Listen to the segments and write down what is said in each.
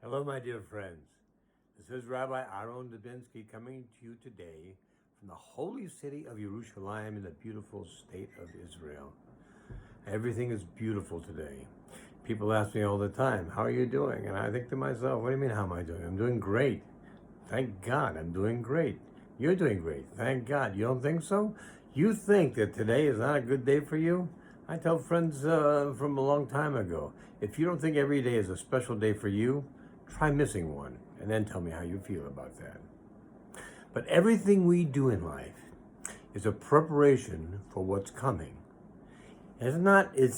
Hello, my dear friends. This is Rabbi Aharon Dobinsky coming to you today from the holy city of Jerusalem in the beautiful state of Israel. Everything is beautiful today. People ask me all the time, how are you doing? And I think to myself, what do you mean, how am I doing? I'm doing great. Thank God, I'm doing great. You're doing great. Thank God. You don't think so? You think that today is not a good day for you? I tell friends from a long time ago, if you don't think every day is a special day for you, try missing one and then tell me how you feel about that. But everything we do in life is a preparation for what's coming. It's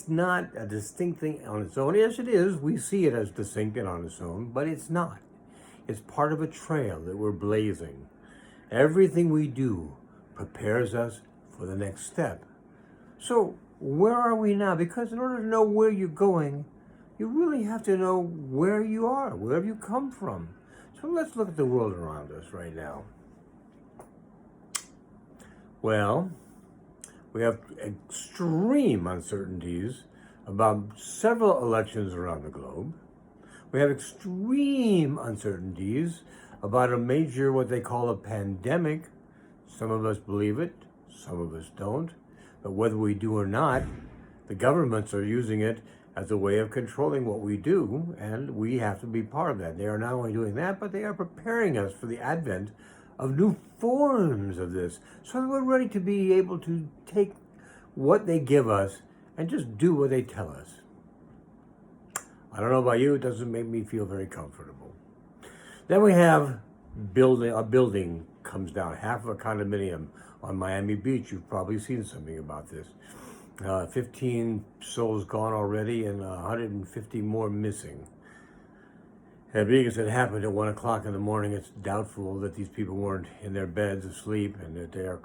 not a distinct thing on its own. Yes, it is. We see it as distinct and on its own, but it's not. It's part of a trail that we're blazing. Everything we do prepares us for the next step. So where are we now? Because in order to know where you're going, you really have to know where you are, where have you come from. So let's look at the world around us right now. Well, we have extreme uncertainties about several elections around the globe. We have extreme uncertainties about a major, what they call a pandemic. Some of us believe it, some of us don't. But whether we do or not, the governments are using it as a way of controlling what we do, and we have to be part of that. They are not only doing that, but they are preparing us for the advent of new forms of this, so that we're ready to be able to take what they give us and just do what they tell us. I don't know about you, it doesn't make me feel very comfortable. Then we have a building comes down, half of a condominium on Miami Beach. You've probably seen something about this. 15 souls gone already and 150 more missing. And because it happened at 1 o'clock in the morning, it's doubtful that these people weren't in their beds asleep and that they are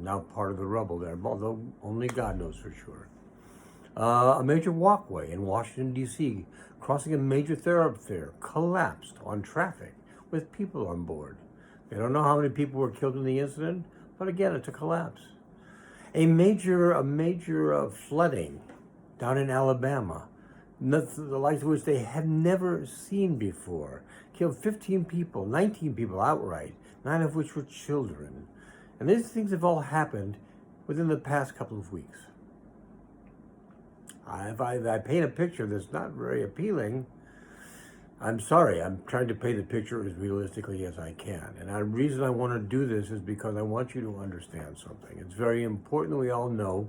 now part of the rubble there, although only God knows for sure. A major walkway in Washington, D.C., crossing a major thoroughfare, collapsed on traffic with people on board. They don't know how many people were killed in the incident, but again, it's a collapse. A major flooding down in Alabama, the likes of which they had never seen before, killed 15 people, 19 people outright, 9 of which were children. And these things have all happened within the past couple of weeks. If I paint a picture that's not very appealing, I'm sorry, I'm trying to paint the picture as realistically as I can. And the reason I want to do this is because I want you to understand something. It's very important that we all know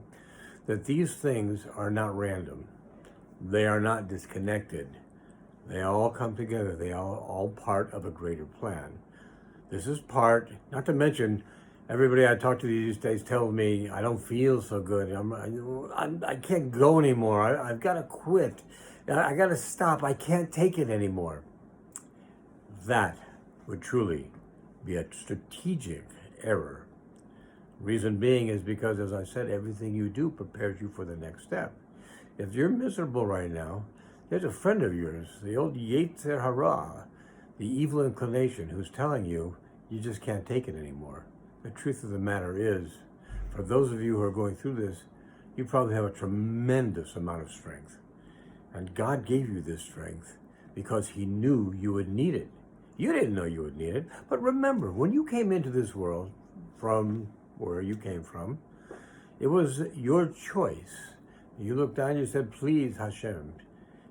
that these things are not random. They are not disconnected. They all come together. They are all part of a greater plan. This is part, not to mention, everybody I talk to these days tells me, I don't feel so good. I can't go anymore. I've got to quit. I got to stop. I can't take it anymore. That would truly be a strategic error. Reason being is because, as I said, everything you do prepares you for the next step. If you're miserable right now, there's a friend of yours, the old Yetzer Hara, the evil inclination, who's telling you you just can't take it anymore. The truth of the matter is, for those of you who are going through this, you probably have a tremendous amount of strength. And God gave you this strength because He knew you would need it. You didn't know you would need it. But remember, when you came into this world from where you came from, it was your choice. You looked down and you said, please, Hashem,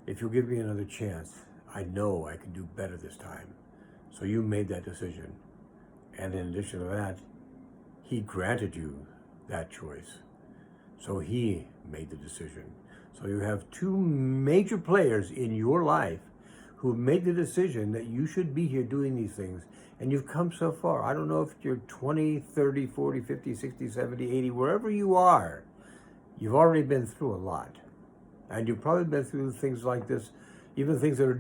if you'll give me another chance, I know I can do better this time. So you made that decision. And in addition to that, He granted you that choice. So He made the decision. So you have two major players in your life who made the decision that you should be here doing these things. And you've come so far. I don't know if you're 20, 30, 40, 50, 60, 70, 80, wherever you are, you've already been through a lot. And you've probably been through things like this, even things that are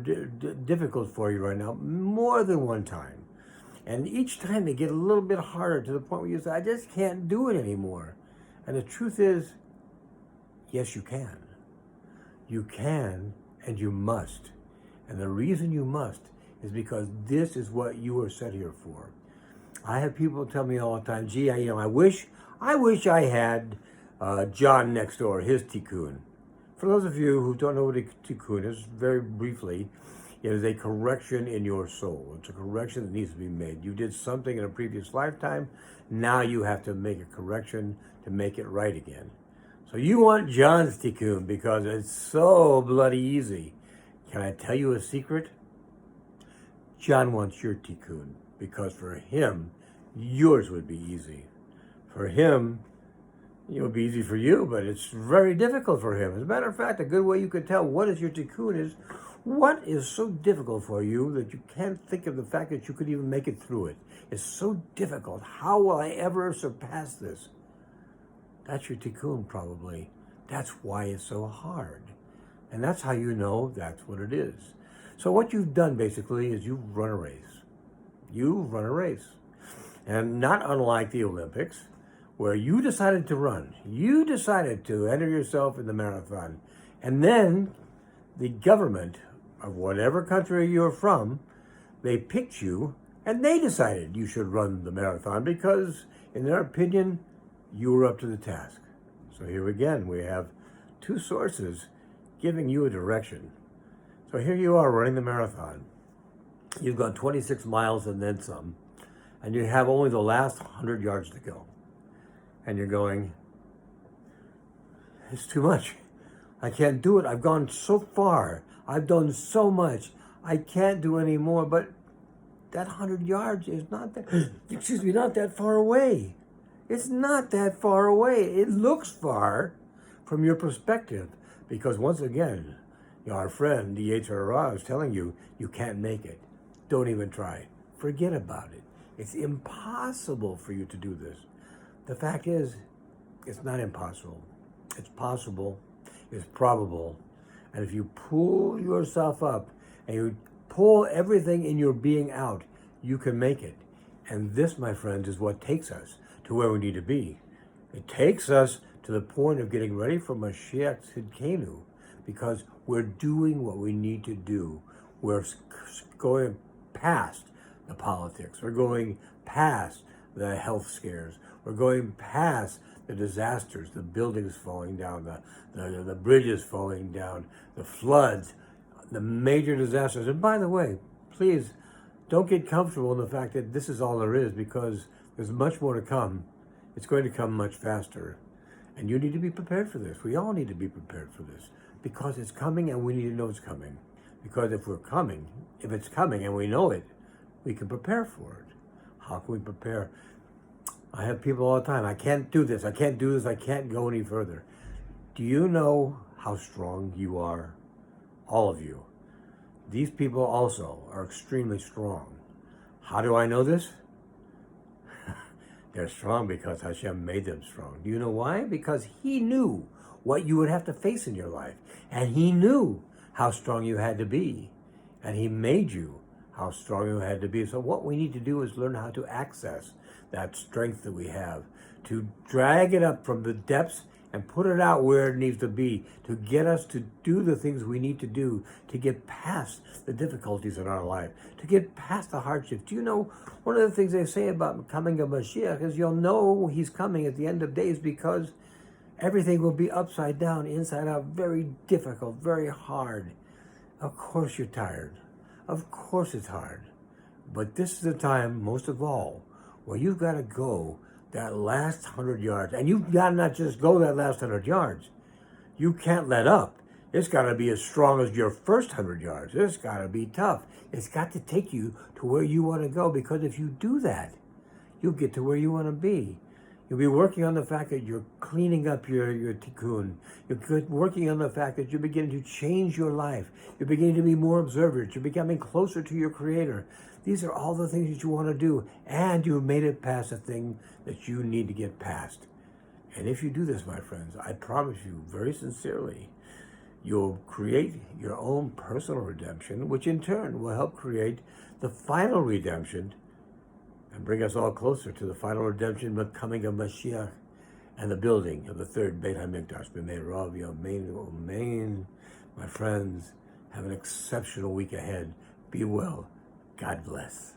difficult for you right now, more than one time. And each time they get a little bit harder to the point where you say, I just can't do it anymore. And the truth is, yes, you can. You can and you must. And the reason you must is because this is what you are set here for. I have people tell me all the time, gee, I wish I had John next door, his tikkun. For those of you who don't know what a tikkun is, very briefly, It is a correction in your soul. It's a correction that needs to be made. You did something in a previous lifetime. Now you have to make a correction to make it right again. So you want John's tikkun because it's so bloody easy. Can I tell you a secret? John wants your tikkun because for him, yours would be easy. For him, it would be easy for you, but it's very difficult for him. As a matter of fact, a good way you could tell what is your tikkun is, what is so difficult for you that you can't think of the fact that you could even make it through it? It's so difficult. How will I ever surpass this? That's your tikkun, probably. That's why it's so hard. And that's how you know that's what it is. So what you've done, basically, is you've run a race. You run a race. And not unlike the Olympics, where you decided to run. You decided to enter yourself in the marathon. And then the government of whatever country you're from, they picked you, and they decided you should run the marathon because, in their opinion, you were up to the task. So here again, we have two sources giving you a direction. So here you are running the marathon. You've gone 26 miles and then some, and you have only the last 100 yards to go. And you're going, it's too much. I can't do it. I've gone so far. I've done so much. I can't do any more, but that 100 yards is not that, not that far away. It's not that far away. It looks far from your perspective because once again, our friend, the Yetzer Hara, is telling you, you can't make it. Don't even try. Forget about it. It's impossible for you to do this. The fact is, it's not impossible. It's possible. It's probable. And if you pull yourself up and you pull everything in your being out, you can make it. And this, my friends, is what takes us to where we need to be. It takes us to the point of getting ready for Mashiach Tzidkenu, because we're doing what we need to do. We're going past the politics. We're going past the health scares. We're going past the disasters, the buildings falling down, the bridges falling down, the floods, the major disasters. And by the way, please don't get comfortable in the fact that this is all there is, because there's much more to come. It's going to come much faster. And you need to be prepared for this. We all need to be prepared for this because it's coming and we need to know it's coming. Because if it's coming and we know it, we can prepare for it. How can we prepare? I have people all the time, I can't do this, I can't do this, I can't go any further. Do you know how strong you are? All of you. These people also are extremely strong. How do I know this? They're strong because Hashem made them strong. Do you know why? Because He knew what you would have to face in your life. And He knew how strong you had to be. And He made you how strong you had to be. So what we need to do is learn how to access that strength that we have, to drag it up from the depths and put it out where it needs to be, to get us to do the things we need to do, to get past the difficulties in our life, to get past the hardships. Do you know, one of the things they say about coming of Mashiach is you'll know He's coming at the end of days because everything will be upside down, inside out, very difficult, very hard. Of course you're tired. Of course it's hard. But this is the time, most of all, where you've got to go that last 100 yards. And you've got to not just go that last 100 yards. You can't let up. It's got to be as strong as your first 100 yards. It's got to be tough. It's got to take you to where you want to go, because if you do that, you'll get to where you want to be. You'll be working on the fact that you're cleaning up your tikkun. You're working on the fact that you're beginning to change your life. You're beginning to be more observant. You're becoming closer to your Creator. These are all the things that you want to do. And you've made it past the thing that you need to get past. And if you do this, my friends, I promise you very sincerely, you'll create your own personal redemption, which in turn will help create the final redemption and bring us all closer to the final redemption, the coming of Mashiach, and the building of the third Beit HaMikdash. B'mei Rav Yameinu Amen. My friends, have an exceptional week ahead. Be well. God bless.